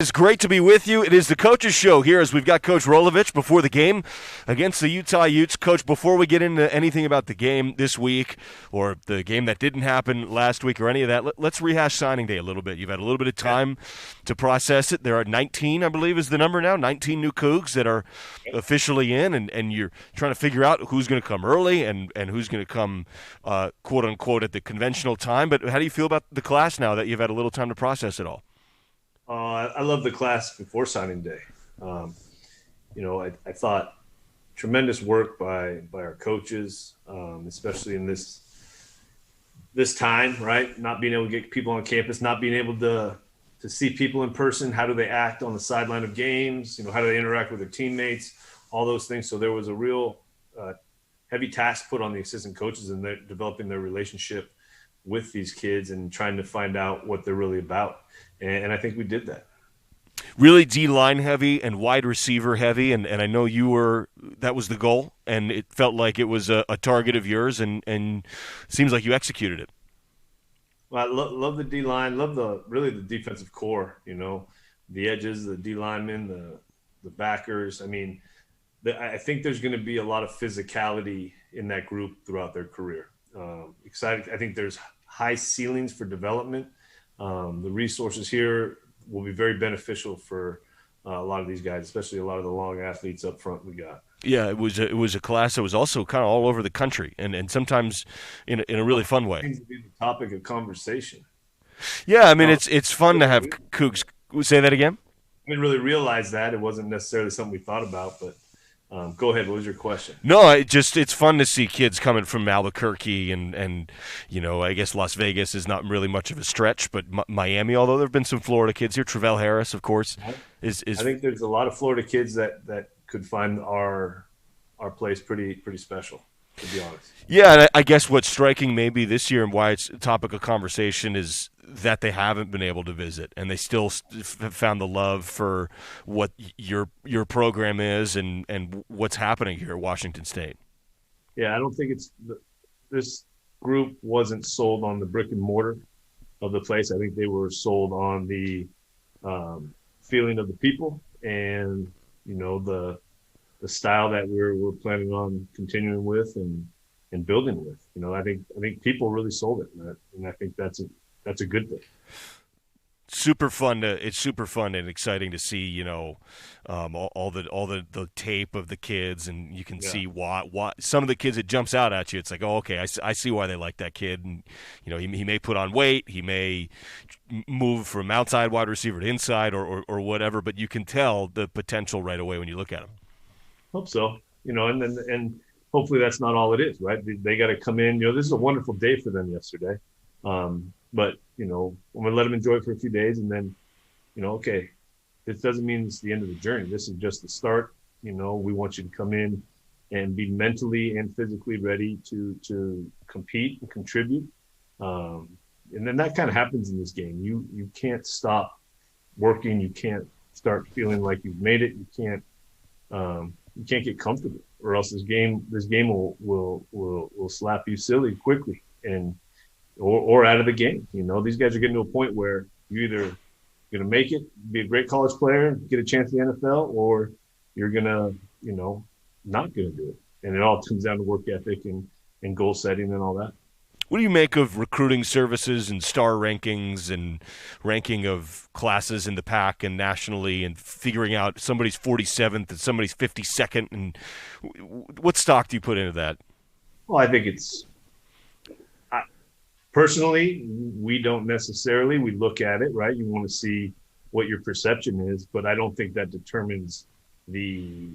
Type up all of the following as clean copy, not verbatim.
It's great to be with you. It is the Coaches Show here as we've got Coach Rolovich before the game against the Utah Utes. Coach, before we get into anything about the game this week or the game that didn't happen last week or any of that, let's rehash signing day a little bit. You've had a little bit of time to process it. There are 19, I believe is the number now, 19 new Cougs that are officially in, and you're trying to figure out who's going to come early and who's going to come, quote-unquote, at the conventional time. But how do you feel about the class now that you've had a little time to process it all? I love the class before signing day. I thought tremendous work by our coaches, especially in this time, right? Not being able to get people on campus, not being able to see people in person. How do they act on the sideline of games? How do they interact with their teammates? All those things. So there was a real heavy task put on the assistant coaches in developing their relationship with these kids and trying to find out what they're really about. And I think we did that. Really D-line heavy and wide receiver heavy, and I know that was the goal, and it felt like it was a target of yours, and it seems like you executed it. Well, I love the D-line, love the defensive core, the edges, the D-linemen, the backers. I think there's going to be a lot of physicality in that group throughout their career. Excited. I think there's high ceilings for development. The resources here will be very beneficial for a lot of these guys, especially a lot of the long athletes up front we got. Yeah, it was a class that was also kind of all over the country, and sometimes in a really fun way. Seems to be the topic of conversation. Yeah, it's fun to have Cougs. Say that again? I didn't really realize that. It wasn't necessarily something we thought about, but go ahead. What was your question? No, it's fun to see kids coming from Albuquerque and I guess Las Vegas is not really much of a stretch, but Miami, although there have been some Florida kids here. Travell Harris, of course, is. I think there's a lot of Florida kids that could find our place pretty special, to be honest. Yeah, and I guess what's striking maybe this year and why it's a topic of conversation is that they haven't been able to visit, and they still have found the love for what your program is and what's happening here at Washington State. Yeah, I don't think this group wasn't sold on the brick and mortar of the place. I think they were sold on the feeling of the people and the style that we're planning on continuing with and building with. I think people really sold it, and I think that's a good thing. It's super fun and exciting to see, all the tape of the kids, and you can see why some of the kids, it jumps out at you. It's like, oh, okay, I see why they like that kid, and he may put on weight, he may move from outside wide receiver to inside or whatever, but you can tell the potential right away when you look at him. Hope so, and hopefully that's not all it is, right? They got to come in. This is a wonderful day for them yesterday. But, I'm going to let them enjoy it for a few days and then, okay, this doesn't mean it's the end of the journey. This is just the start. We want you to come in and be mentally and physically ready to compete and contribute. And then that kind of happens in this game. You can't stop working. You can't start feeling like you've made it. You can't get comfortable, or else this game will slap you silly quickly or out of the game. These guys are getting to a point where you're either going to make it, be a great college player, get a chance in the NFL, or you're going to, not going to do it. And it all comes down to work ethic and goal setting and all that. What do you make of recruiting services and star rankings and ranking of classes in the pack and nationally and figuring out somebody's 47th and somebody's 52nd? And what stock do you put into that? Well, I think personally, we don't necessarily. We look at it, right? You want to see what your perception is, but I don't think that determines the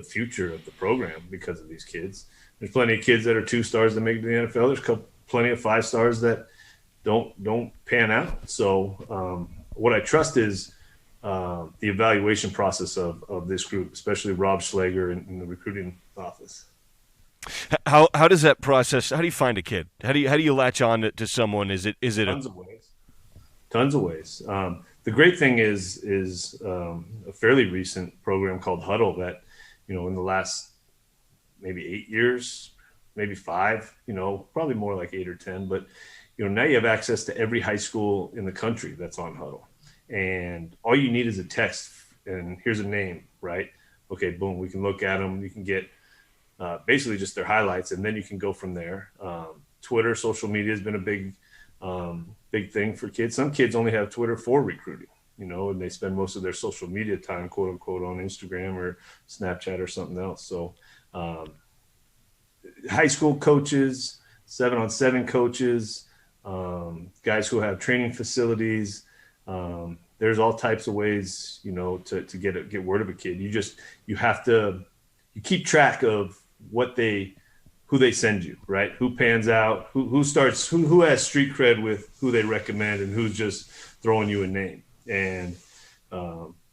future of the program because of these kids. There's plenty of kids that are 2 stars that make it to the NFL. There's plenty of 5 stars that don't pan out. So what I trust is the evaluation process of this group, especially Rob Schlager in the recruiting office. How does that process? How do you find a kid? How do you latch on to someone? Is it Tons of ways. The great thing is a fairly recent program called Huddle that in the last maybe 8 years, maybe 5, probably more like 8 or 10, but now you have access to every high school in the country that's on Huddle. And all you need is a text and here's a name, right? Okay, boom, we can look at them. You can get basically just their highlights, and then you can go from there. Twitter, social media has been a big thing for kids. Some kids only have Twitter for recruiting, and they spend most of their social media time, quote unquote, on Instagram or Snapchat or something else. So high school coaches, 7-on-7 coaches, guys who have training facilities. There's all types of ways, to get word of a kid. You keep track of who they send you, right? Who pans out, who has street cred with who they recommend, and who's just throwing you a name. And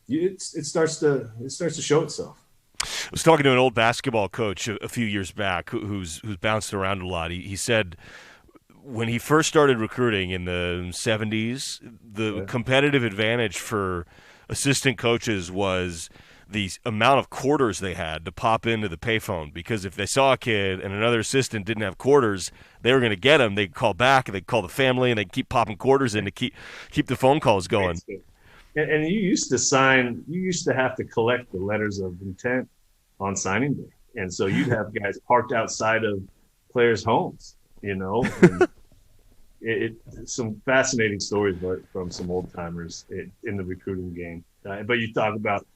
it starts to show itself. I was talking to an old basketball coach a few years back who's bounced around a lot. He said when he first started recruiting in the 70s, the competitive advantage for assistant coaches was the amount of quarters they had to pop into the payphone, because if they saw a kid and another assistant didn't have quarters, they were going to get him. They'd call back, and they'd call the family, and they'd keep popping quarters in to keep the phone calls going. And you used to have to collect the letters of intent on signing day. And so you'd have guys parked outside of players' homes, and some fascinating stories from some old timers in the recruiting game. But you talk about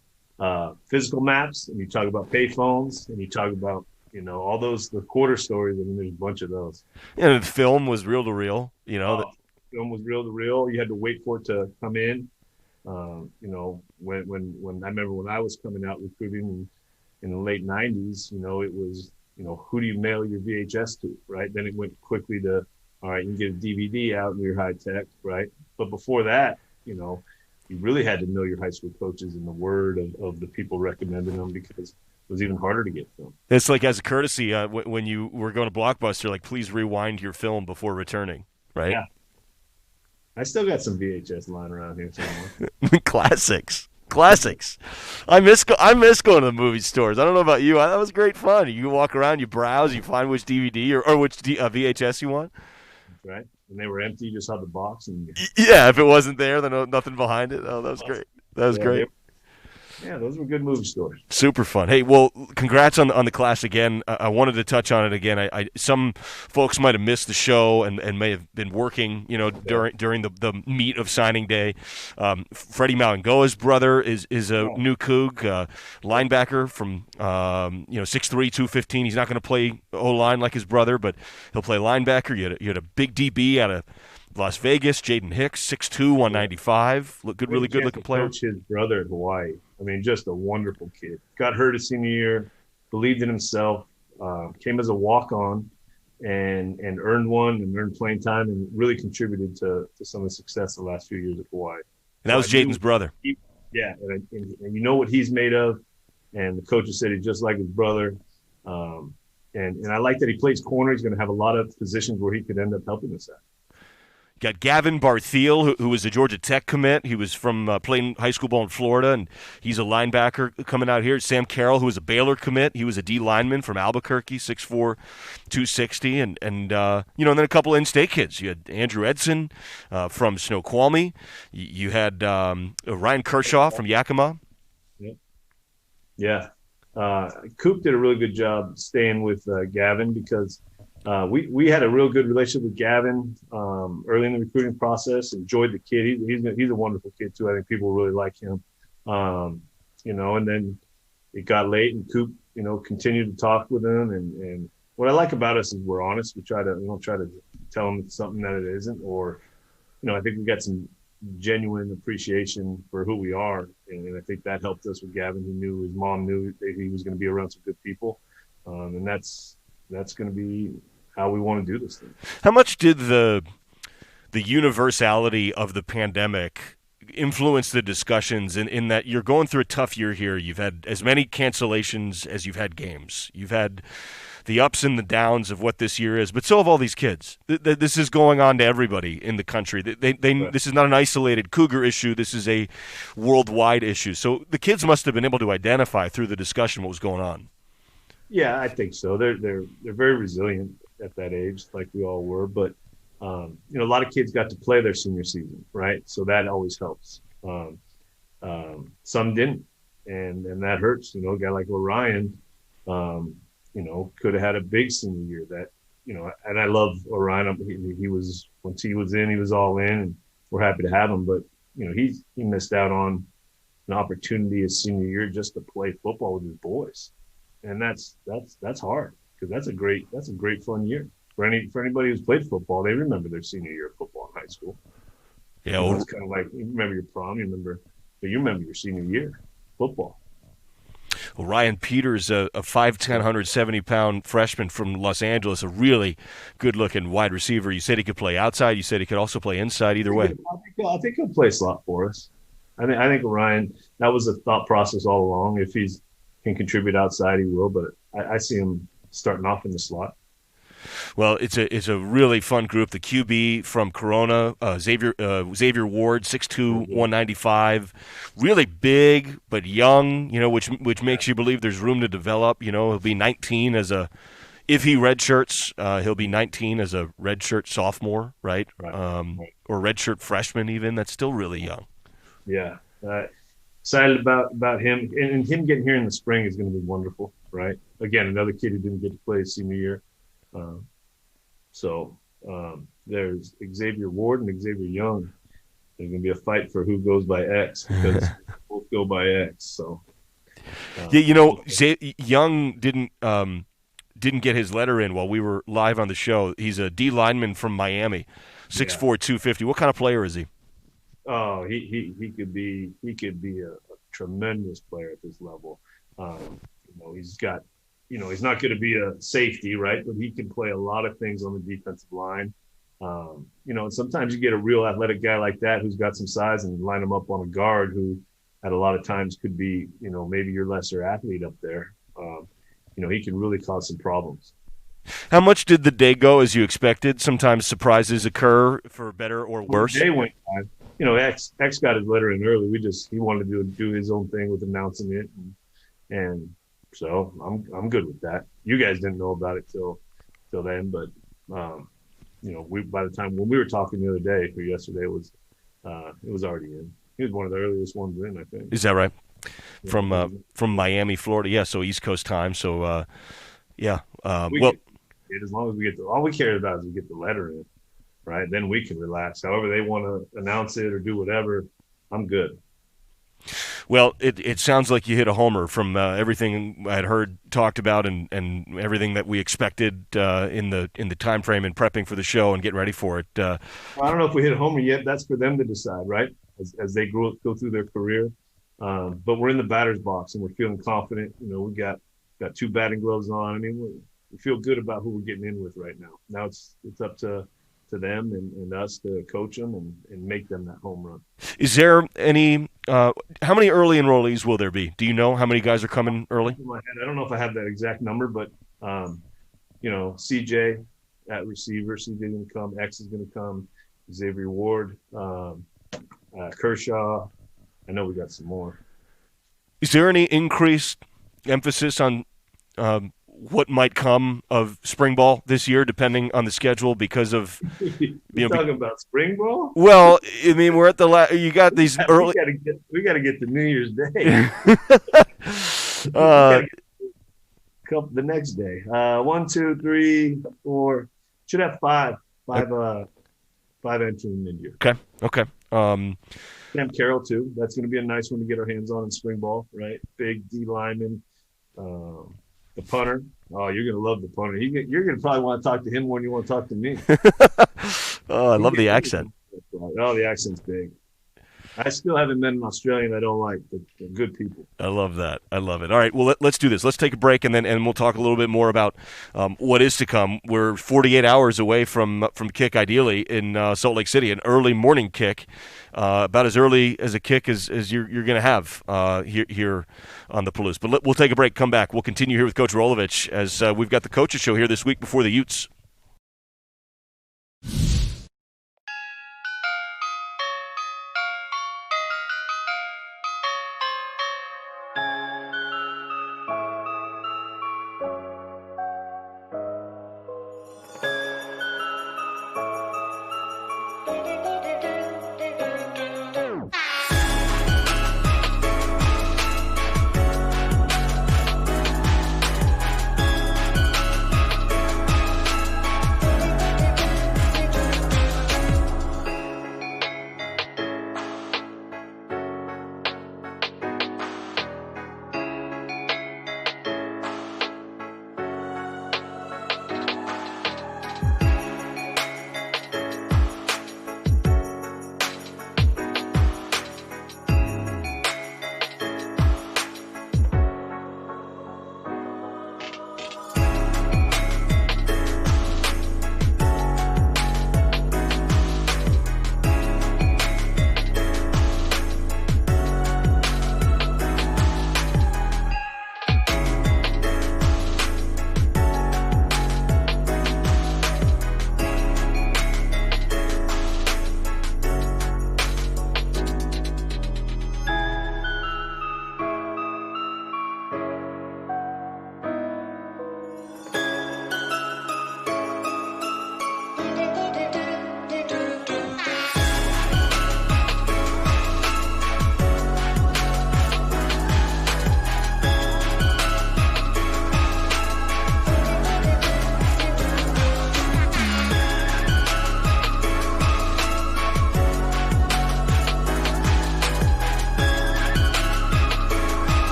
physical maps, and you talk about pay phones, and you talk about all the quarter stories. I mean, there's a bunch of those. And the film was reel to reel. Film was reel to reel. You had to wait for it to come in. When I remember when I was coming out recruiting in the late 90s, it was who do you mail your VHS to, right? Then it went quickly to, all right, you can get a DVD out in your high tech, right? But before that, you really had to know your high school coaches and the word of the people recommending them, because it was even harder to get film. It's like, as a courtesy, when you were going to Blockbuster, like, please rewind your film before returning, right? Yeah. I still got some VHS lying around here somewhere. Classics. I miss going to the movie stores. I don't know about you. That was great fun. You walk around, you browse, you find which DVD or which VHS you want. That's right. And they were empty. You just saw the box. Yeah, if it wasn't there, then nothing behind it. Oh, that was great. That was great. Yeah, those were good movie stories. Super fun. Hey, well, congrats on the class again. I wanted to touch on it again. Some folks might have missed the show and may have been working, during the meat of signing day. Freddie Malangoa's brother is a new Coug, linebacker from 6'3", 215. He's not going to play O-line like his brother, but he'll play linebacker. You had a big DB out of Las Vegas, Jaden Hicks, 6'2", 195. Really good looking player. Coach his brother in Hawaii. I mean, just a wonderful kid. Got hurt his senior year, believed in himself, came as a walk-on, and earned one and earned playing time, and really contributed to some of the success the last few years at Hawaii. And that was Jaden's brother. And you know what he's made of, and the coaches said he's just like his brother. And I like that he plays corner. He's going to have a lot of positions where he could end up helping us out. Got Gavin Barthiel, who was a Georgia Tech commit. He was from playing high school ball in Florida, and he's a linebacker coming out here. Sam Carroll, who was a Baylor commit. He was a D lineman from Albuquerque, 6'4", 260. And then a couple of in-state kids. You had Andrew Edson from Snoqualmie. You had Ryan Kershaw from Yakima. Yeah. Coop did a really good job staying with Gavin, because we had a real good relationship with Gavin early in the recruiting process. Enjoyed the kid. He's a wonderful kid too. I think people really like him. And then it got late, and Coop, continued to talk with him. And what I like about us is we're honest. We don't try to tell him something that it isn't. Or, I think we got some genuine appreciation for who we are, and I think that helped us with Gavin. He knew, his mom knew that he was going to be around some good people, and that's going to be how we want to do this thing. How much did the universality of the pandemic influence the discussions in that you're going through a tough year here? You've had as many cancellations as you've had games. You've had the ups and the downs of what this year is, but so have all these kids. This is going on to everybody in the country. This is not an isolated Cougar issue. This is a worldwide issue. So the kids must have been able to identify through the discussion what was going on. Yeah, I think so. They're very resilient at that age, like we all were. But a lot of kids got to play their senior season, right? So that always helps. Some didn't, and that hurts. A guy like Orion, could have had a big senior year. And I love Orion. He was once he was in, he was all in, and we're happy to have him. But he missed out on an opportunity his senior year just to play football with his boys, and that's hard because that's a great fun year for anybody who's played football. They remember their senior year of football in high school. Yeah, It's kind of like you remember your prom, but you remember your senior year football. Well, Ryan Peters, a 5'10", 170-pound freshman from Los Angeles, a really good-looking wide receiver. You said he could play outside. You said he could also play inside. Either way, I think he'll play slot for us. I think Ryan. That was the thought process all along. If he can contribute outside, he will. But I see him starting off in the slot. Well, it's a really fun group. The QB from Corona, Xavier Ward, 6'2", 195, really big but young. Which makes you believe there's room to develop. He'll be 19 if he redshirts, he'll be 19 as a redshirt sophomore, right? Or redshirt freshman even. That's still really young. Yeah, excited about him, and him getting here in the spring is going to be wonderful, right? Again, another kid who didn't get to play his senior year. There's Xavier Ward and Xavier Young. There's going to be a fight for who goes by X because both go by X. So, Young didn't get his letter in while we were live on the show. He's a D lineman from Miami, 6'4", 250. What kind of player is he? Oh, he could be a tremendous player at this level. He's got. He's not going to be a safety, right? But he can play a lot of things on the defensive line. And sometimes you get a real athletic guy like that who's got some size and line him up on a guard who at a lot of times could be, maybe your lesser athlete up there. He can really cause some problems. How much did the day go as you expected? Sometimes surprises occur for better or worse. The day went by. X got his letter in early. He wanted to do his own thing with announcing it. And so I'm good with that. You guys didn't know about it till then, but by the time when we were talking the other day or yesterday, it was already in. He was one of the earliest ones in, I think. Is that right? Yeah. From Miami, Florida, yeah. So East Coast time. So yeah. As long as we get all we care about is we get the letter in, right? Then we can relax. However they want to announce it or do whatever, I'm good. Well, it sounds like you hit a homer from everything I had heard talked about and everything that we expected in the time frame and prepping for the show and getting ready for it. Well, I don't know if we hit a homer yet. That's for them to decide, right? As they go through their career. But we're in the batter's box and we're feeling confident. We got 2 batting gloves on. I mean, we feel good about who we're getting in with right now. Now it's up to them and us to coach them and make them that home run. Is there any how many early enrollees will there be? Do you know how many guys are coming early? I don't know if I have that exact number, but CJ at receiver, CJ is going to come, X is going to come, Xavier Ward, Kershaw. I know we got some more. Is there any increased emphasis on what might come of spring ball this year, depending on the schedule, because of You're talking about spring ball? Well, I mean, we're at the you got these early. We got to get to New Year's Day. The next day. 1, 2, 3, 4. Should have five entering mid-year. Okay. Sam Carroll too. That's going to be a nice one to get our hands on in spring ball, right? Big D lineman. The punter. Oh, you're going to love the punter. You're going to probably want to talk to him more than you want to talk to me. Oh, I love the accent. Oh, the accent's big. I still haven't met an Australian I don't like, but they're good people. I love that. I love it. All right, well, let's do this. Let's take a break, and we'll talk a little bit more about what is to come. We're 48 hours away from kick, ideally, in Salt Lake City, an early morning kick, about as early as a kick as you're going to have here on the Palouse. But we'll take a break, come back. We'll continue here with Coach Rolovich as we've got the Coaches Show here this week before the Utes.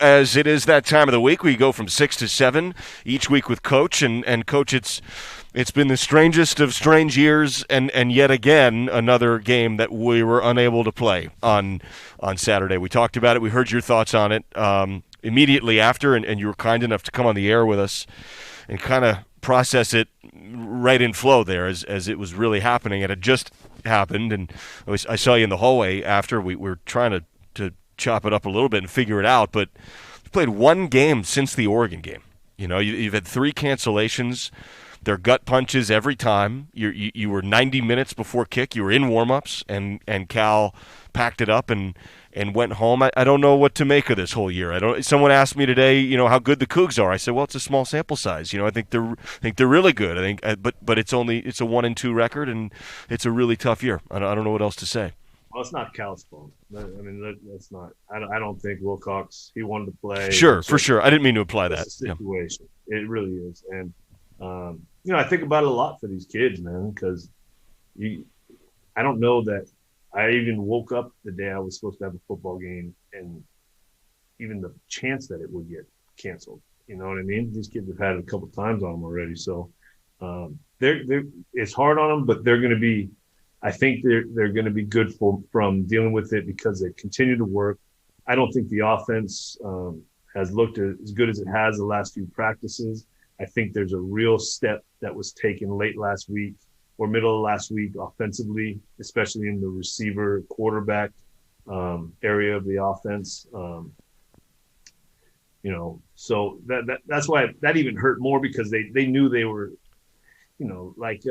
As it is that time of the week, we go from 6 to 7 each week with Coach. And Coach, it's been the strangest of strange years, and yet again, another game that we were unable to play on Saturday. We talked about it. We heard your thoughts on it immediately after, and you were kind enough to come on the air with us and kind of process it right in flow there as it was really happening. It had just happened, and I saw you in the hallway after. We were trying to chop it up a little bit and figure it out, but we played one game since the Oregon game. You know, you've had 3 cancellations. They're gut punches every time. You were 90 minutes before kick. You were in warm-ups, and Cal packed it up and went home. I don't know what to make of this whole year. Someone asked me today, you know, how good the Cougs are. I said, well, it's a small sample size. You know, I think they're really good. But it's a 1-2 record, and it's a really tough year. I don't know what else to say. Well, it's not Cal's fault. I mean, that's not. I don't think Wilcox. He wanted to play. Sure, for sure. I didn't mean to imply that. Situation. Yeah. It really is, and you know, I think about it a lot for these kids, man, because I don't know that I even woke up the day I was supposed to have a football game, and even the chance that it would get canceled. You know what I mean? These kids have had it a couple times on them already, so it's hard on them, but they're going to be. I think they're going to be good from dealing with it because they continue to work. I don't think the offense has looked as good as it has the last few practices. I think there's a real step that was taken late last week or middle of last week offensively, especially in the receiver quarterback area of the offense. You know, so that's why that even hurt more because they knew they were, you know, like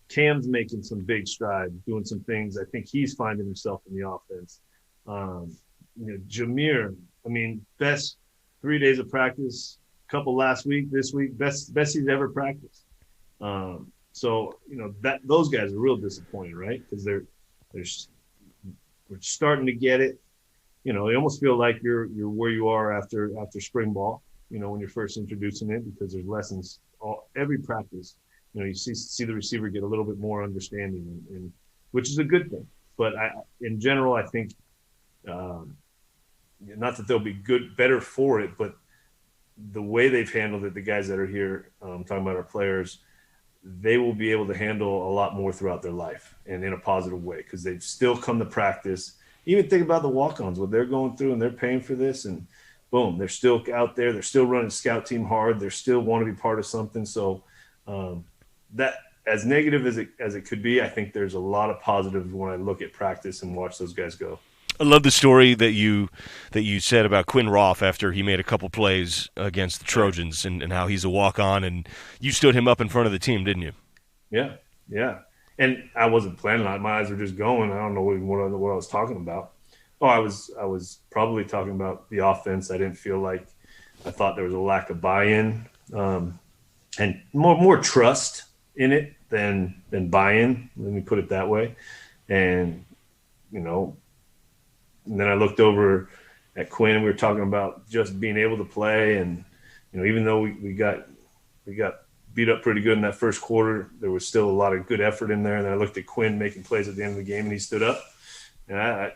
Cam's making some big strides, doing some things. I think he's finding himself in the offense. You know, Jameer, I mean, best 3 days of practice, couple last week, this week, best he's ever practiced. So, you know, those guys are real disappointed, right? Because we're starting to get it. You know, you almost feel like you're where you are after spring ball, you know, when you're first introducing it, because there's lessons every practice. You know, you see the receiver get a little bit more understanding, and which is a good thing. But in general, I think not that they'll be better for it, but the way they've handled it, the guys that are here, talking about our players, they will be able to handle a lot more throughout their life and in a positive way because they've still come to practice. Even think about the walk-ons, what they're going through, and they're paying for this, and boom, they're still out there. They're still running scout team hard. They still want to be part of something. So that, as negative as it could be, I think there's a lot of positives when I look at practice and watch those guys go. I love the story that you said about Quinn Roth after he made a couple plays against the Trojans and how he's a walk-on, and you stood him up in front of the team, didn't you? Yeah. And I wasn't planning on it. My eyes were just going. I don't know what I was talking about. Oh, I was probably talking about the offense. I thought there was a lack of buy-in and more trust in it than buy-in. Let me put it that way. And, you know, and then I looked over at Quinn and we were talking about just being able to play. And, you know, even though we got beat up pretty good in that first quarter, there was still a lot of good effort in there. And then I looked at Quinn making plays at the end of the game and he stood up. And I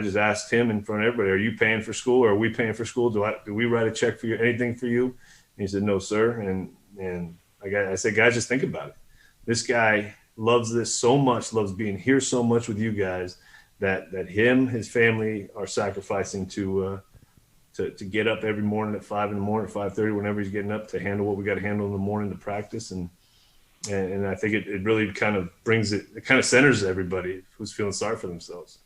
just asked him in front of everybody, are you paying for school or are we paying for school? Do we write a check for you, anything for you? And he said, no, sir. And I said, guys, just think about it. This guy loves this so much, loves being here so much with you guys that his family are sacrificing to get up every morning at 5 in the morning, 5:30, whenever he's getting up to handle what we got to handle in the morning to practice. And I think it really kind of it kind of centers everybody who's feeling sorry for themselves.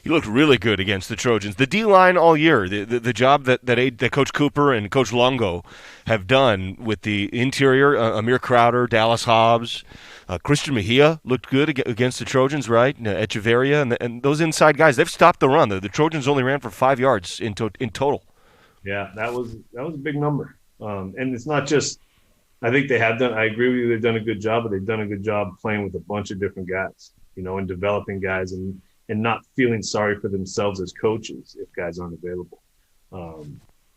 You looked really good against the Trojans. The D-line all year, the job that Coach Cooper and Coach Longo have done with the interior, Amir Crowder, Dallas Hobbs, Christian Mejia looked good against the Trojans, right? Echeverria and those inside guys, they've stopped the run. The Trojans only ran for 5 yards in total. Yeah, that was a big number. And it's not just – I think they have done – I agree with you, they've done a good job, but they've done a good job playing with a bunch of different guys, you know, and developing guys and not feeling sorry for themselves as coaches if guys aren't available.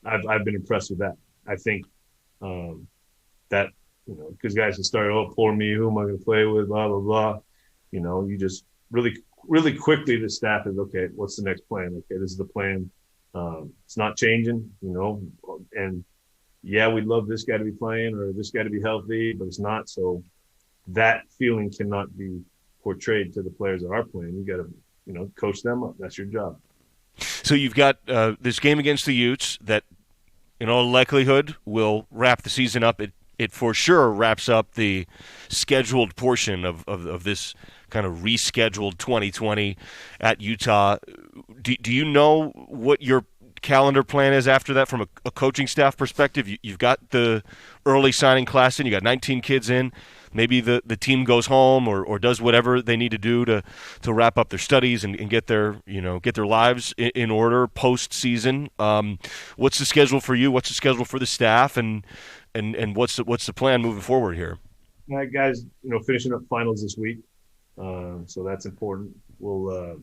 I've been impressed with that. I think that, you know, because guys have started, oh, poor me, who am I going to play with, blah, blah, blah. You know, you just really, really quickly the staff is, okay, what's the next plan? Okay, this is the plan. It's not changing, and yeah, we'd love this guy to be playing or this guy to be healthy, but it's not. So that feeling cannot be portrayed to the players that are playing. You got to, coach them up. That's your job. So you've got this game against the Utes that, in all likelihood, will wrap the season up. It for sure wraps up the scheduled portion of this kind of rescheduled 2020 at Utah. Do you know what your calendar plan is after that from a coaching staff perspective? You've got the early signing class in. You got 19 kids in. Maybe the team goes home or does whatever they need to do to wrap up their studies and get their lives in order post season. What's the schedule for you? What's the schedule for the staff? And what's the plan moving forward here? All right, guys, finishing up finals this week, so that's important. We'll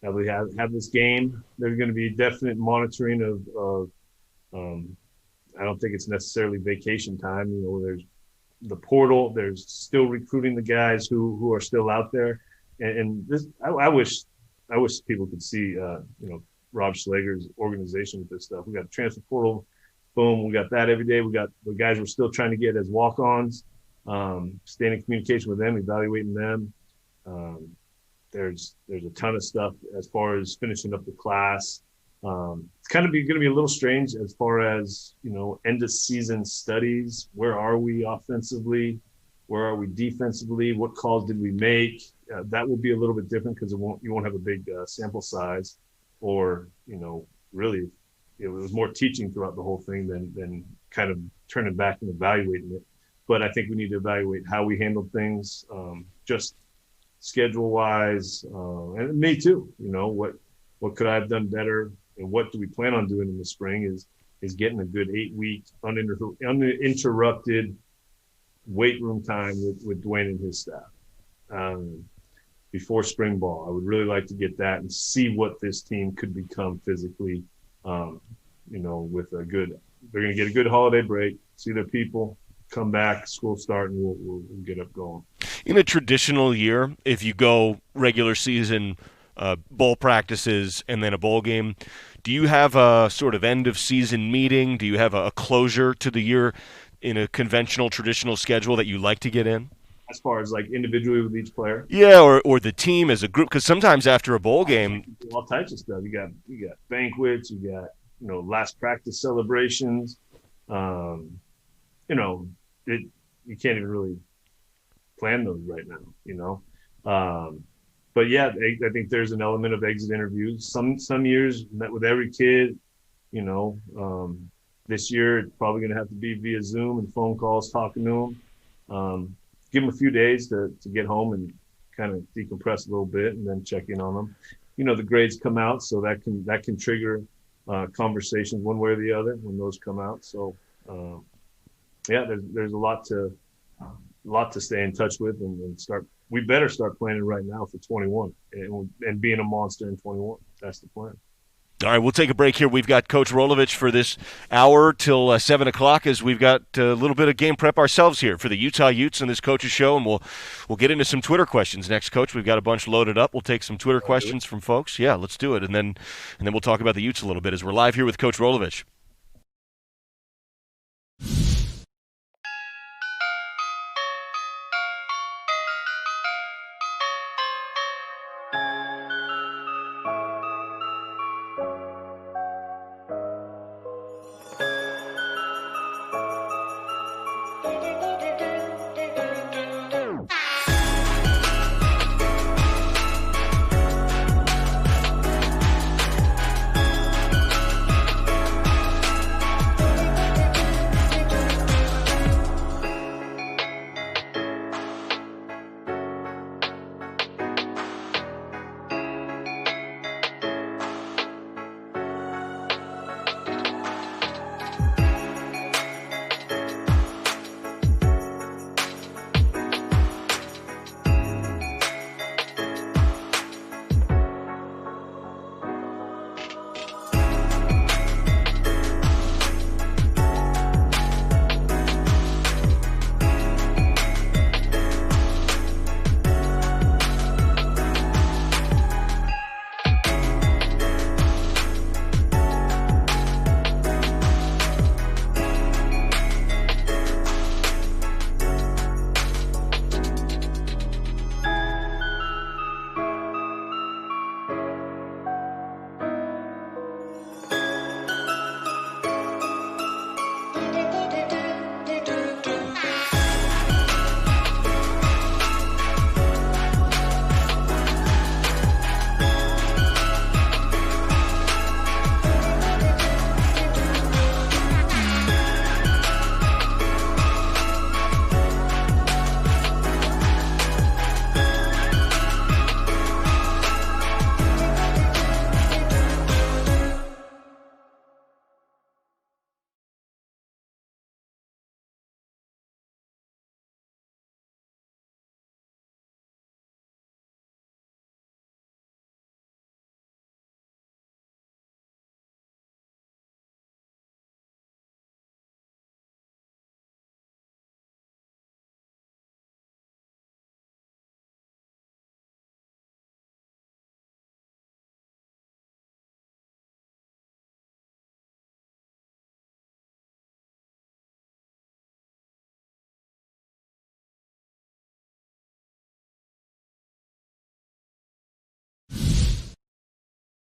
have this game. There's going to be definite monitoring of I don't think it's necessarily vacation time. There's the portal. There's still recruiting the guys who are still out there, and this I wish people could see Rob Schlager's organization with this stuff. We got transfer portal, boom. We got that every day. We got the guys we're still trying to get as walk-ons. Staying in communication with them, evaluating them. There's a ton of stuff as far as finishing up the class. It's kind of going to be a little strange as far as, end of season studies. Where are we offensively? Where are we defensively? What calls did we make? That will be a little bit different because you won't have a big sample size, or, really it was more teaching throughout the whole thing than kind of turning back and evaluating it. But I think we need to evaluate how we handled things, just schedule wise, and me too. What could I have done better, and what do we plan on doing in the spring? Is getting a good 8-week uninterrupted weight room time with Dwayne and his staff before spring ball. I would really like to get that and see what this team could become physically. With they're going to get a good holiday break, see their people, come back, school start, and we'll get up going. In a traditional year, if you go regular season, bowl practices, and then a bowl game, do you have a sort of end of season meeting? Do you have a closure to the year in a conventional, traditional schedule that you like to get in? As far as like individually with each player? Yeah, or the team as a group, because sometimes after a bowl game, all types of stuff. You got banquets, you got last practice celebrations. You can't even really plan those right now, but yeah, I think there's an element of exit interviews. Some years met with every kid, this year it's probably going to have to be via Zoom and phone calls, talking to them. Give them a few days to get home and kind of decompress a little bit, and then check in on them. The grades come out, so that can trigger conversations one way or the other when those come out. So there's a lot to stay in touch with and start. We better start planning right now for 21 and being a monster in 21. That's the plan. All right, we'll take a break here. We've got Coach Rolovich for this hour till 7 o'clock as we've got a little bit of game prep ourselves here for the Utah Utes and this Coach's Show, and we'll get into some Twitter questions next, Coach. We've got a bunch loaded up. We'll take some Twitter questions from folks. Yeah, let's do it, and then we'll talk about the Utes a little bit as we're live here with Coach Rolovich.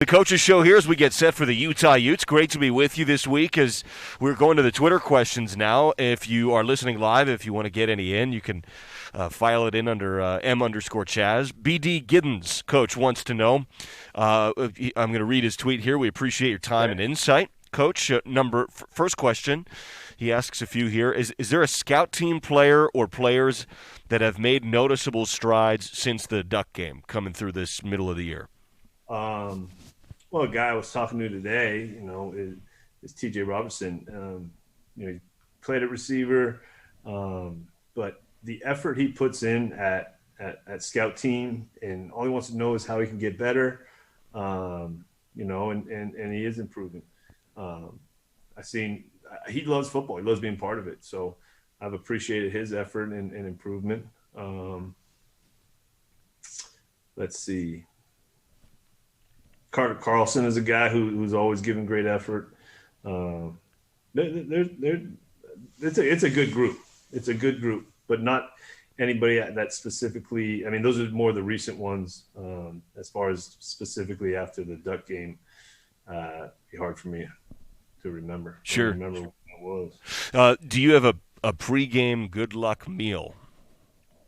The Coaches Show here as we get set for the Utah Utes. Great to be with you this week as we're going to the Twitter questions now. If you are listening live, if you want to get any in, you can file it in under M_Chaz. BD Giddens, Coach, wants to know. I'm going to read his tweet here. We appreciate your time and insight. Coach, first question, he asks a few here. Is there a scout team player or players that have made noticeable strides since the Duck game coming through this middle of the year? Well, a guy I was talking to today, is T.J. Robinson. He played at receiver, but the effort he puts in at scout team, and all he wants to know is how he can get better, and he is improving. He loves football. He loves being part of it. So I've appreciated his effort and improvement. Let's see. Carter Carlson is a guy who's always given great effort. It's a good group. It's a good group, but not anybody that specifically. I mean, those are more the recent ones. As far as specifically after the Duck game, be hard for me to remember. Sure. I don't remember what it was. Do you have a pregame good luck meal?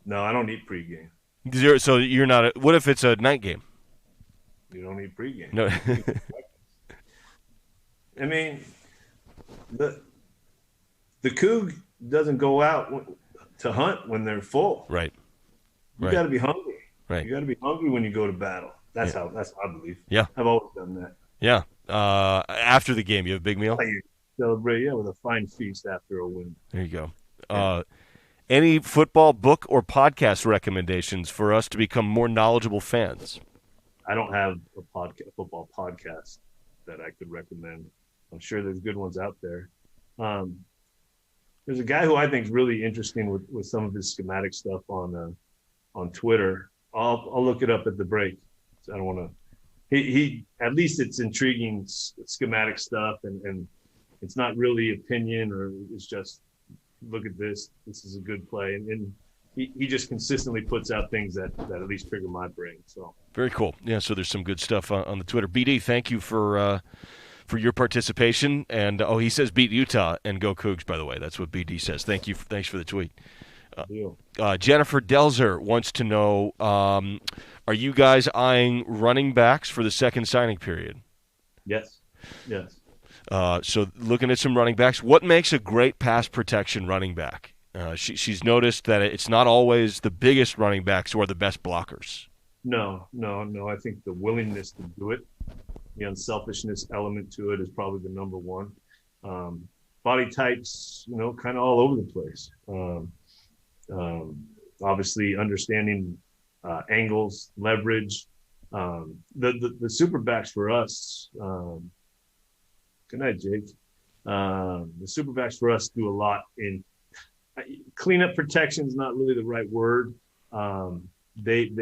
No, I don't eat pregame. So you're not. What if it's a night game? You don't eat pregame. No. I mean, the Coug doesn't go out to hunt when they're full. Right. You got to be hungry. Right. You got to be hungry when you go to battle. That's how I believe. Yeah. I've always done that. Yeah. After the game, you have a big meal? You celebrate, with a fine feast after a win. There you go. Any football book or podcast recommendations for us to become more knowledgeable fans? I don't have a football podcast that I could recommend. I'm sure there's good ones out there. There's a guy who I think is really interesting with some of his schematic stuff on Twitter. I'll look it up at the break. So I don't want to. He at least it's intriguing schematic stuff, and it's not really opinion, or it's just look at this. This is a good play, and he just consistently puts out things that at least trigger my brain. So very cool. Yeah, so there's some good stuff on the Twitter. BD, thank you for your participation. And he says beat Utah and go Cougs. By the way, that's what BD says. Thanks for the tweet. Jennifer Delzer wants to know: are you guys eyeing running backs for the second signing period? Yes. So looking at some running backs, what makes a great pass protection running back? She's noticed that it's not always the biggest running backs who are the best blockers. No. I think the willingness to do it, the unselfishness element to it is probably the number one. Body types, kind of all over the place. Obviously understanding angles, leverage. The super backs for us, good night, Jake. The super backs for us do a lot in cleanup protection is not really the right word. They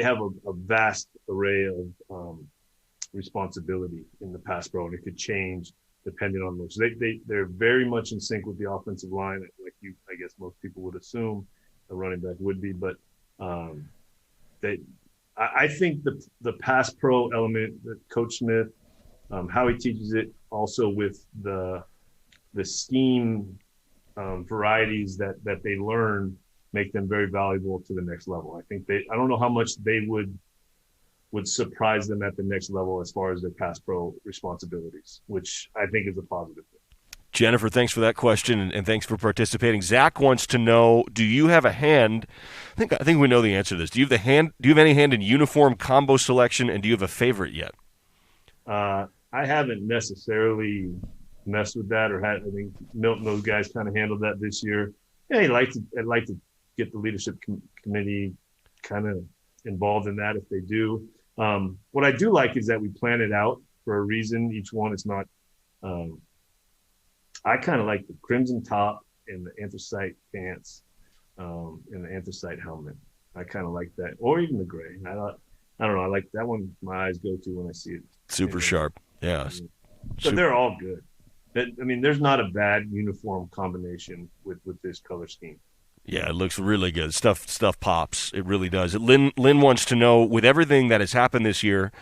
have a vast array of responsibility in the pass pro, and it could change depending on those. They're very much in sync with the offensive line, like I guess most people would assume a running back would be. But I think the pass pro element that Coach Smith, how he teaches it, also with the scheme varieties that they learn, make them very valuable to the next level. I think I don't know how much they would surprise them at the next level as far as their pass pro responsibilities, which I think is a positive thing. Jennifer, thanks for that question, and thanks for participating. Zach wants to know: do you have a hand? I think we know the answer to this. Do you have any hand in uniform combo selection, and do you have a favorite yet? I haven't necessarily messed with that, I think Milton, those guys kind of handled that this year. Yeah, I'd like to get the leadership committee kind of involved in that if they do. What I do like is that we plan it out for a reason. Each one is not. I kind of like the crimson top and the anthracite pants and the anthracite helmet. I kind of like that, or even the gray. I don't know. I like that one. My eyes go to when I see it. Super sharp. Yeah. So they're all good. I mean, there's not a bad uniform combination with this color scheme. Yeah, it looks really good. Stuff pops. It really does. Lynn wants to know, with everything that has happened this year,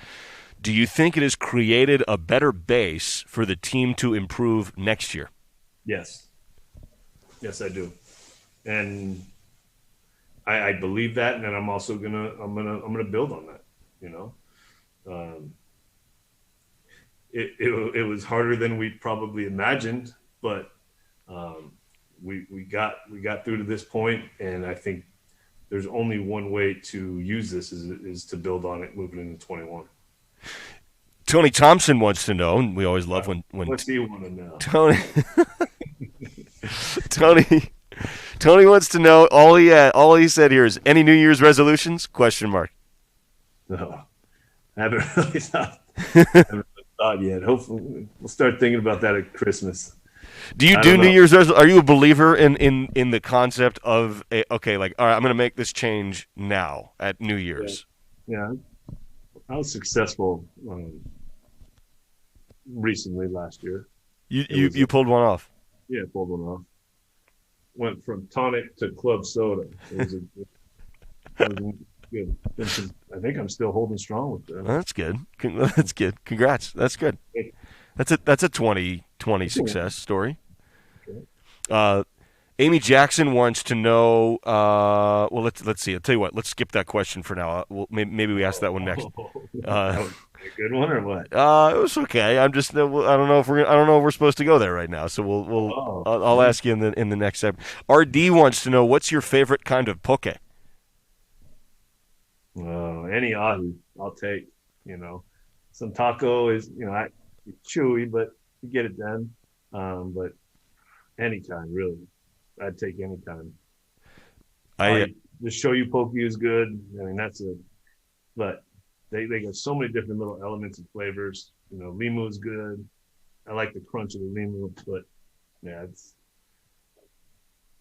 Do you think it has created a better base for the team to improve next year? Yes. Yes, I do. And I believe that, and then I'm gonna build on that. You know, um, it was harder than we probably imagined, but um, we got through to this point, and I think there's only one way to use this is to build on it moving into 21. Tony Thompson wants to know, and we always love when What's he want to know? Tony Tony Tony wants to know. All he said here is any New Year's resolutions? Question mark. No, I haven't really thought yet. Hopefully, we'll start thinking about that at Christmas. Do you do New Year's resolutions? Are you a believer in the concept of all right, I'm going to make this change now at New Year's? Yeah, I was successful recently last year. You pulled one off. Yeah, pulled one off. Went from tonic to club soda. It was good. I think I'm still holding strong with that. That's good. That's good. Congrats. That's good. That's a 2020 success story. Amy Jackson wants to know. Well, let's see. I'll tell you what. Let's skip that question for now. Maybe we ask that one next. That was a good one or what? It was okay. I don't know if we're supposed to go there right now. So I'll ask you in the next step. RD wants to know what's your favorite kind of poke. Any ahi I'll take. Some taco is chewy, but you get it done. But any kind really, I'd take any kind. The shoyu poke is good. I mean but they got so many different little elements and flavors. Limu is good. I like the crunch of the limu, but yeah,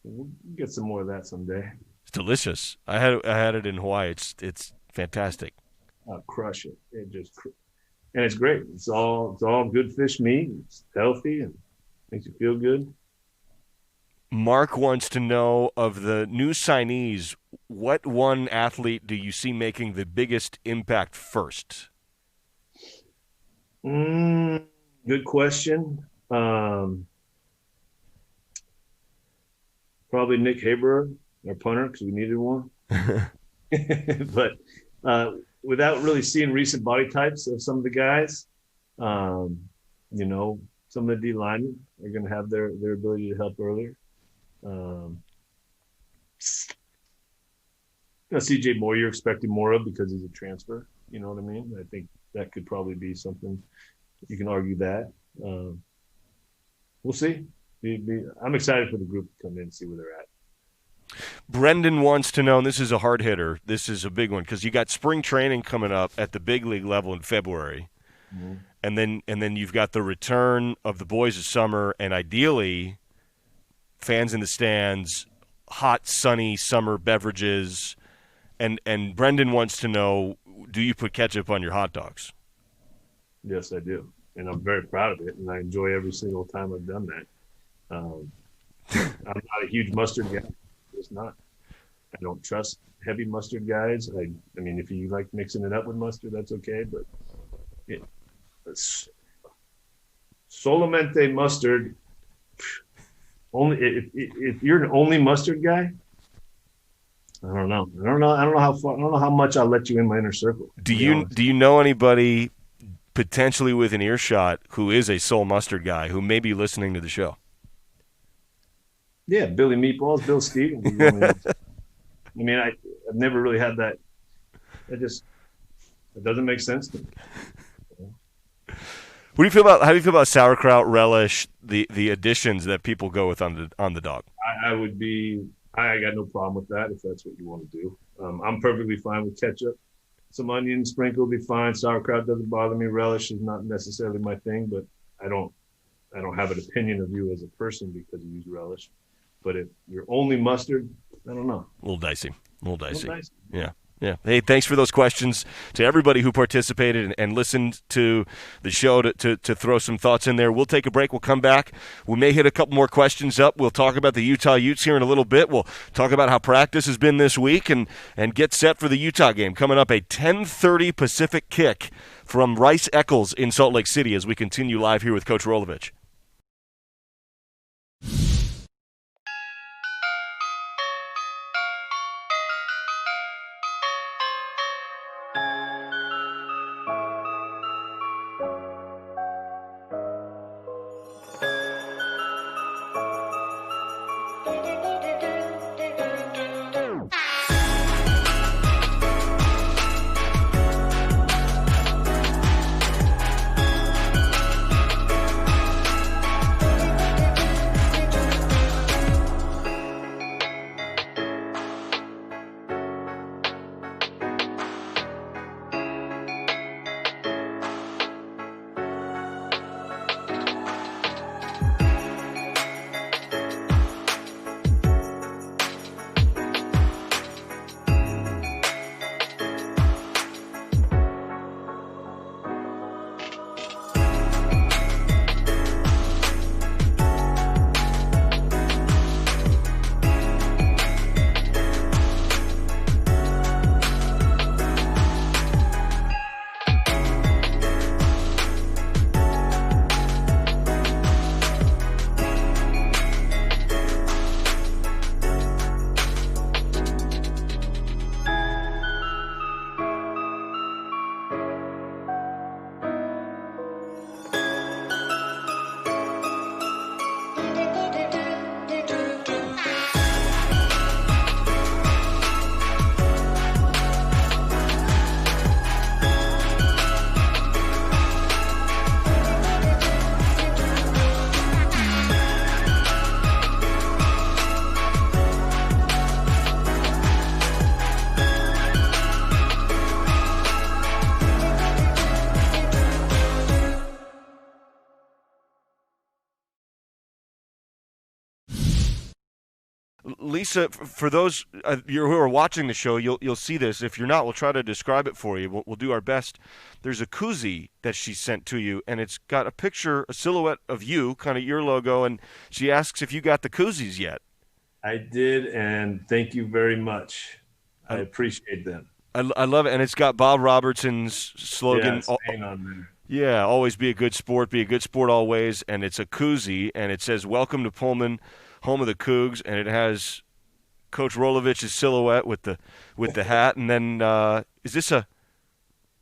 we'll get some more of that someday. It's delicious. I had it in Hawaii. It's fantastic. I'll crush it. And it's great. It's all good fish meat. It's healthy and makes you feel good. Mark wants to know, of the new signees, what one athlete do you see making the biggest impact first? Good question. Probably Nick Haber, our punter, because we needed one. But without really seeing recent body types of some of the guys, some of the D linemen are going to have their ability to help earlier. CJ Moore, you're expecting more of because he's a transfer. You know what I mean? I think that could probably be something. You can argue that. We'll see. I'm excited for the group to come in and see where they're at. Brendan wants to know, and this is a hard hitter. This is a big one because you got spring training coming up at the big league level in February, and then you've got the return of the boys of summer, and ideally, fans in the stands, hot, sunny summer beverages, and Brendan wants to know, do you put ketchup on your hot dogs? Yes, I do, and I'm very proud of it, and I enjoy every single time I've done that. I'm not a huge mustard guy. It's not. I don't trust heavy mustard guys. I mean, if you like mixing it up with mustard, that's okay. But it's solamente mustard. Only if you're an only mustard guy, I don't know. I don't know how much I'll let you in my inner circle. Do you know anybody potentially within earshot who is a sole mustard guy who may be listening to the show? Yeah, Billy Meatballs, Bill Stevens. I mean, I've never really had that. It doesn't make sense to me. How do you feel about sauerkraut, relish, the additions that people go with on the dog? I got no problem with that if that's what you want to do. I'm perfectly fine with ketchup. Some onion sprinkle will be fine. Sauerkraut doesn't bother me. Relish is not necessarily my thing, but I don't have an opinion of you as a person because you use relish. But if you're only mustard, I don't know. A little dicey. Yeah. Yeah. Hey, thanks for those questions to everybody who participated and listened to the show to throw some thoughts in there. We'll take a break. We'll come back. We may hit a couple more questions up. We'll talk about the Utah Utes here in a little bit. We'll talk about how practice has been this week and get set for the Utah game. Coming up, a 10:30 Pacific kick from Rice Eccles in Salt Lake City as we continue live here with Coach Rolovich. Lisa, for those who are watching the show, you'll see this. If you're not, we'll try to describe it for you. We'll do our best. There's a koozie that she sent to you, and it's got a picture, a silhouette of you, kind of your logo, and she asks if you got the koozies yet. I did, and thank you very much. I appreciate them. I love it, and it's got Bob Robertson's slogan. Yeah, on there. Yeah, always be a good sport always, and it's a koozie, and it says, "Welcome to Pullman, home of the Cougs," and it has Coach Rolovich's silhouette with the hat, and then is this a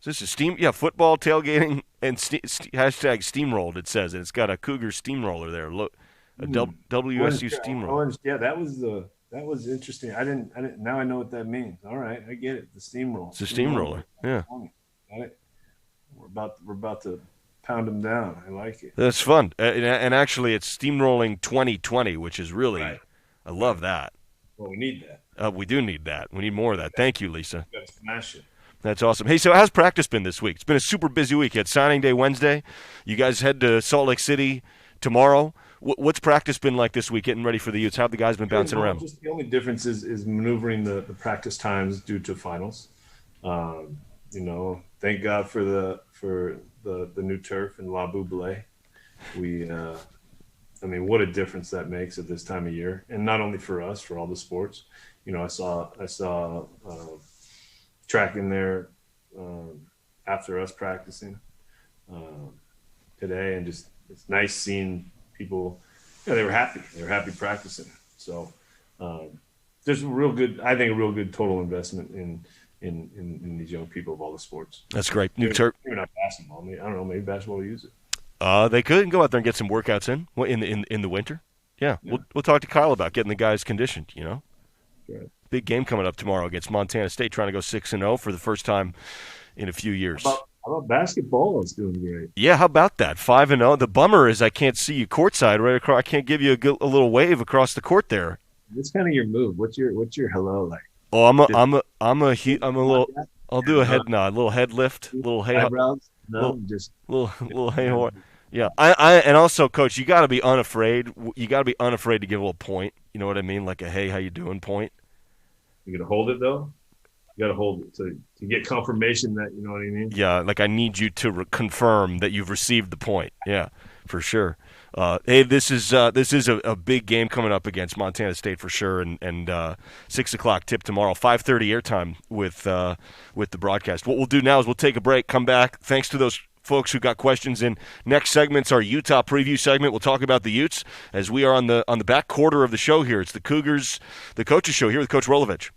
steam? Yeah, football tailgating and hashtag steamrolled. It says, and it's got a Cougar steamroller there. Look, a WSU steamroller. Yeah, that was interesting. I didn't. Now I know what that means. All right, I get it. The steamroller. It's a steamroller. Yeah. Got it. We're about to pound them down. I like it. That's fun, and actually, it's steamrolling 2020, which is really, right. I love that. Well, we need that. We do need that. We need more of that. Thank you, Lisa. Got to smash it. That's awesome. Hey, so how's practice been this week? It's been a super busy week. You had signing day Wednesday. You guys head to Salt Lake City tomorrow. What's practice been like this week, getting ready for the Utes? How have the guys been bouncing around? Just the only difference is maneuvering the practice times due to finals. Thank God for the new turf in La Bouble. What a difference that makes at this time of year, and not only for us, for all the sports. I saw track in there after us practicing today, and just it's nice seeing people. They were happy. They were happy practicing. So there's a real good total investment in these young people of all the sports. That's great. New turf. Maybe not basketball. I don't know. Maybe basketball will use it. They could go out there and get some workouts in the winter. Yeah. We'll talk to Kyle about getting the guys conditioned. Good. Big game coming up tomorrow against Montana State, trying to go 6-0 for the first time in a few years. How about basketball? It's doing great. Yeah, how about that? 5-0. The bummer is I can't see you courtside right across. I can't give you a little wave across the court there. What's kind of your move? What's your hello like? Oh, I'll do a head nod, a little head lift, little hey, eyebrows. No, little hey ho. Yeah, I and also, Coach, you got to be unafraid. You got to be unafraid to give a little point. You know what I mean? Like a hey, how you doing point. You gonna hold it though? got to hold it to get confirmation that, you know what I mean? Yeah, like I need you to confirm that you've received the point. Yeah, for sure. Hey, this is a big game coming up against Montana State for sure, and 6 o'clock tip tomorrow, 5:30 airtime with the broadcast. What we'll do now is we'll take a break, come back. Thanks to those folks who got questions in. Next segment's our Utah preview segment. We'll talk about the Utes as we are on the back quarter of the show here. It's the Cougars, the coaches show here with Coach Rolovich.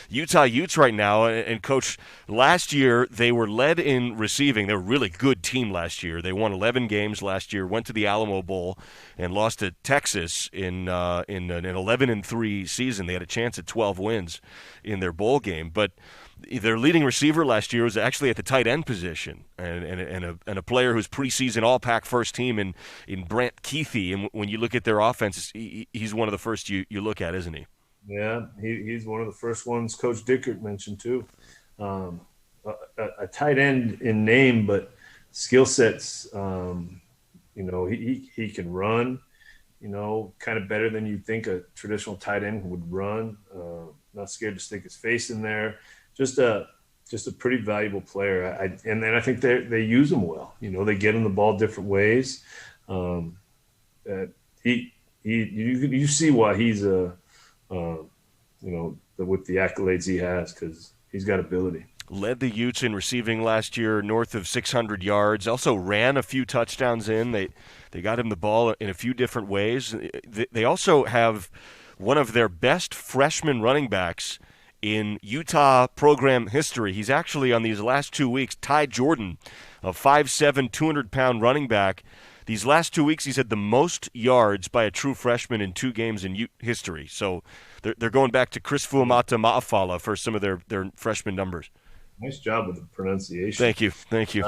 Utah Utes right now, and Coach, last year they were led in receiving. They were a really good team last year. They won 11 games last year, went to the Alamo Bowl, and lost to Texas in an 11-3 season. They had a chance at 12 wins in their bowl game, but their leading receiver last year was actually at the tight end position, and a player who's preseason All-Pac first team in Brant Keithy. And when you look at their offense, he's one of the first you look at, isn't he? Yeah, he's one of the first ones Coach Dickert mentioned too. A tight end in name, but skill sets. He can run. Kind of better than you think a traditional tight end would run. Not scared to stick his face in there. Just a pretty valuable player. And then I think they use him well. They get him the ball different ways. You see why he's with the accolades he has, because he's got ability. Led the Utes in receiving last year, north of 600 yards. Also ran a few touchdowns in. They got him the ball in a few different ways. They also have one of their best freshman running backs in Utah program history. He's actually on these last 2 weeks Ty Jordan, a 5'7", 200-pound running back. These last 2 weeks, he's had the most yards by a true freshman in 2 games in Ute history. So they're going back to Chris Fuamata Ma'afala for some of their freshman numbers. Nice job with the pronunciation. Thank you.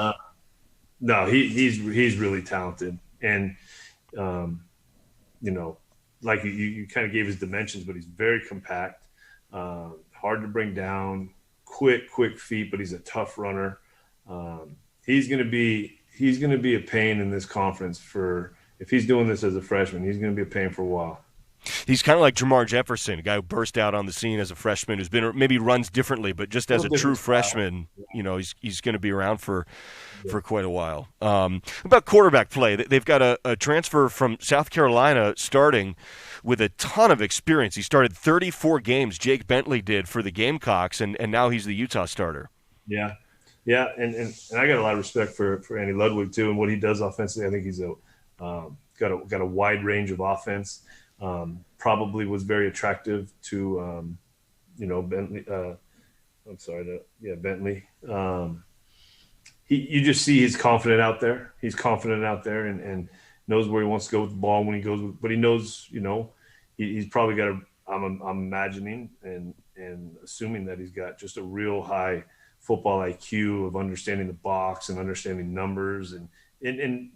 No, he's really talented, and like you kind of gave his dimensions, but he's very compact, hard to bring down, quick feet, but he's a tough runner. He's going to be a pain in this conference if he's doing this as a freshman. He's going to be a pain for a while. He's kind of like Jamar Jefferson, a guy who burst out on the scene as a freshman, who's been maybe runs differently, but just as a true freshman, he's going to be around for quite a while. About quarterback play, they've got a transfer from South Carolina starting with a ton of experience. He started 34 games, Jake Bentley did, for the Gamecocks, and now he's the Utah starter. Yeah, and I got a lot of respect for Andy Ludwig too, and what he does offensively. I think he's got a wide range of offense. Probably was very attractive to, Bentley. Bentley. You just see he's confident out there. He's confident out there and knows where he wants to go with the ball when he goes. But he knows, he's probably got a. I'm imagining and assuming that he's got just a real high football IQ of understanding the box and understanding numbers and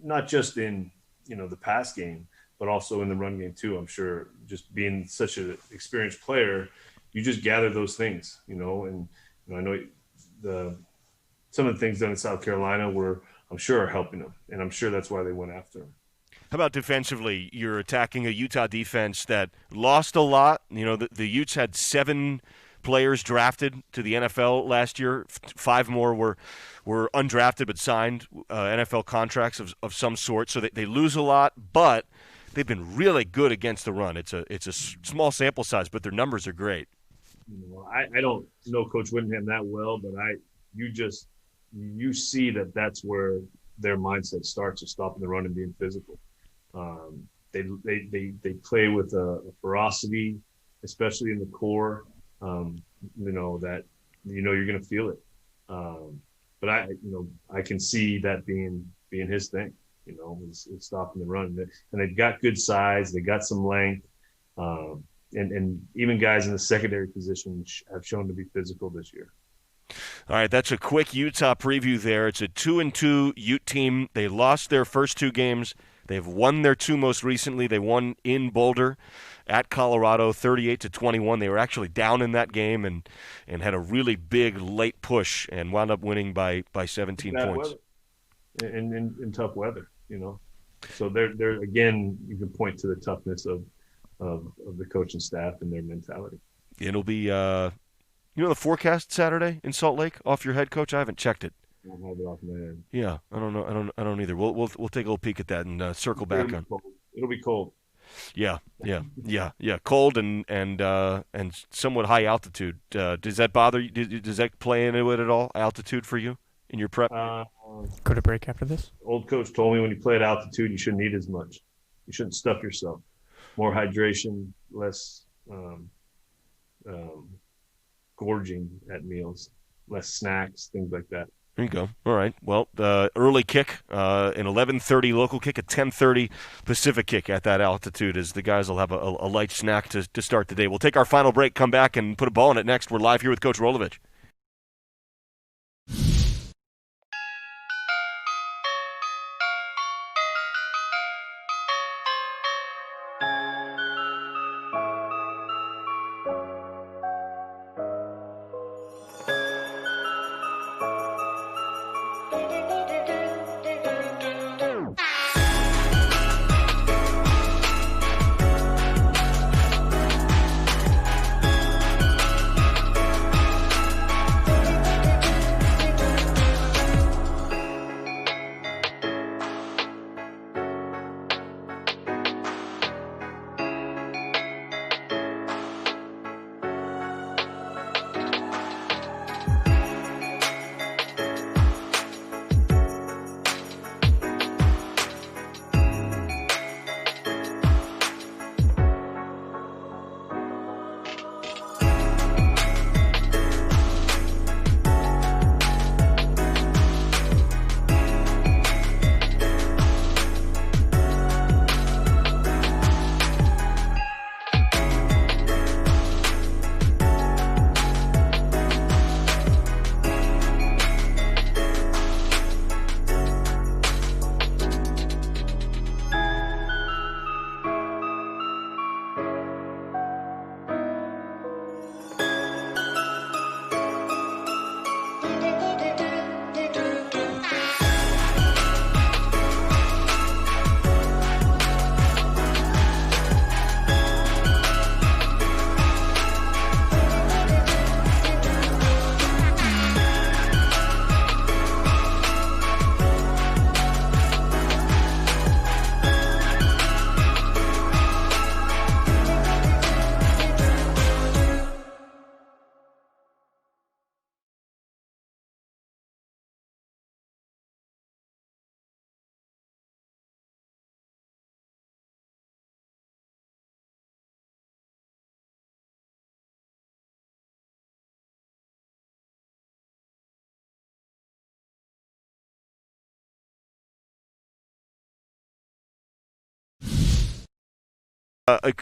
not just in the pass game, but also in the run game too. I'm sure just being such an experienced player, you just gather those things, and I know some of the things done in South Carolina were, I'm sure, are helping him, and I'm sure that's why they went after him. How about defensively? You're attacking a Utah defense that lost a lot. The Utes had 7 players drafted to the NFL last year. 5 more were undrafted but signed NFL contracts of some sort. So they lose a lot, but they've been really good against the run. It's a small sample size, but their numbers are great. I don't know Coach Whittingham that well, but you see that's where their mindset starts, of stopping the run and being physical. They play with a ferocity, especially in the core. That you're going to feel it. But I can see that being his thing. Is stopping the run, and they've got good size. They got some length, and even guys in the secondary position have shown to be physical this year. All right, that's a quick Utah preview there. It's a 2-2 Ute team. They lost their first 2 games. They've won their 2 most recently. They won in Boulder at Colorado, 38-21. They were actually down in that game and had a really big late push and wound up winning by 17 points. In tough weather, So they're again, you can point to the toughness of the coaching staff and their mentality. It'll be the forecast Saturday in Salt Lake off your head, Coach? I haven't checked it. I don't have it off my head. Yeah, I don't know. I don't either. We'll take a little peek at that and circle back on. It'll be cold. Yeah. Cold and somewhat high altitude. Does that bother you? Does that play into it at all? Altitude for you in your prep? Go to break after this. Old coach told me when you play at altitude, you shouldn't eat as much. You shouldn't stuff yourself. More hydration, less gorging at meals, less snacks, things like that. There you go. All right. Well, the early kick, an 11:30 local kick, a 10:30 Pacific kick at that altitude, as the guys will have a light snack to start the day. We'll take our final break, come back, and put a ball in it next. We're live here with Coach Rolovich.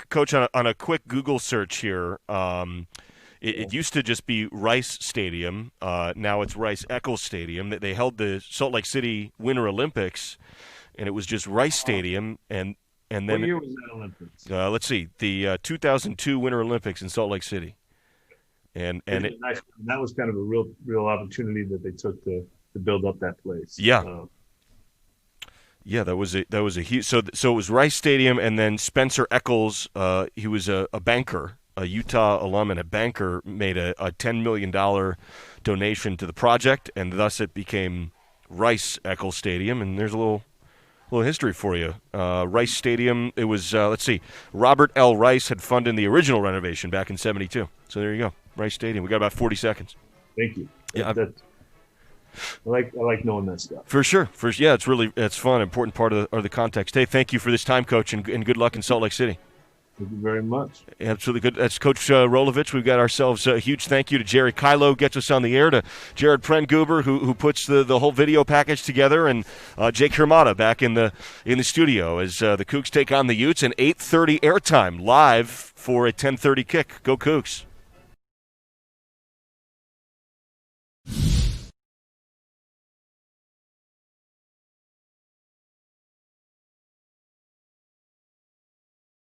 Coach, on a quick Google search here, it used to just be Rice Stadium. Now it's Rice-Eccles Stadium. They held the Salt Lake City Winter Olympics, and it was just Rice Stadium. And then what year was that Olympics? Let's see, the 2002 Winter Olympics in Salt Lake City. And that was kind of a real opportunity that they took to build up that place. Yeah. Yeah, that was a huge. So it was Rice Stadium, and then Spencer Eccles. He was a banker, a Utah alum and a banker, made a $10 million donation to the project, and thus it became Rice-Eccles Stadium. And there's a little history for you. Rice Stadium. It was let's see, Robert L. Rice had funded the original renovation back in '72. So there you go, Rice Stadium. We got about 40 seconds. Thank you. Yeah. I like knowing that stuff. For sure. Yeah, it's fun, important part of the context. Hey, thank you for this time, Coach, and good luck in Salt Lake City. Thank you very much. Absolutely good. That's Coach Rolovich. We've got ourselves a huge thank you to Jerry Kylo, gets us on the air, to Jared Prengoober, who puts the whole video package together, and Jake Hermata back in the studio as the Cougs take on the Utes, and 8:30 airtime live for a 10:30 kick. Go Cougs.